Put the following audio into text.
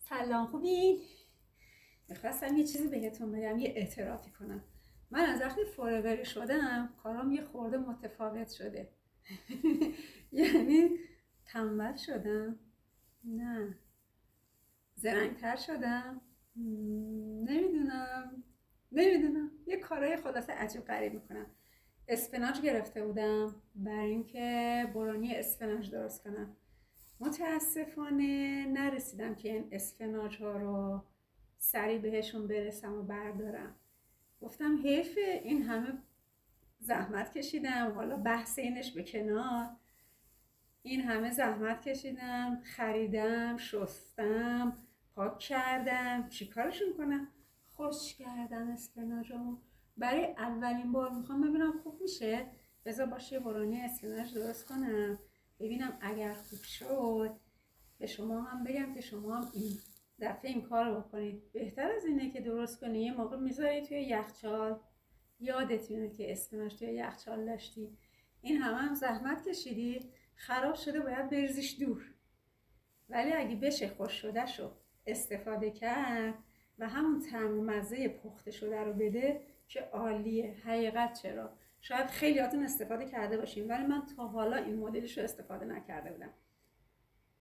سلام، خوبین؟ میخواستم یه چیزی بهتون بگم، یه اعترافی کنم. من از وقتی فوروری شدم کارام یه خورده متفاوت شده. یعنی تنبل شدم؟ نه. زرنگتر شدم؟ نمیدونم یه کارهای خلاصه عجیب غریب میکنم. اسفناج گرفته بودم برای اینکه برونی اسفناج درست کنم. متاسفانه نرسیدم که این اسفناج ها رو سریع بهشون برسم و بردارم. گفتم حیفه، این همه زحمت کشیدم، حالا بحث اینش به کنار، این همه زحمت کشیدم، خریدم، شستم، پاک کردم، چیکارشون کنم؟ خوش کردم اسفناجمو. برای اولین بار میخوام ببینم خوب میشه. بذار باشه یه برونی اسفناج درست کنم، ببینم اگر خوب شد به شما هم بگم که شما هم این دفعه این کار رو بکنید. بهتر از اینه که درست کنی یه موقع میذاری توی یخچال، یادت میاد که اسفناج توی یخچال داشتی، این هم زحمت کشیدی، خراب شده، باید بریزیش دور. ولی اگه بشه خوش شده شو استفاده کرد و همون طعم و مزه پخته شده رو بده که عالیه. حقیقت چرا؟ شاید خیلیاتون استفاده کرده باشین ولی من تا حالا این مدلش رو استفاده نکرده بودم.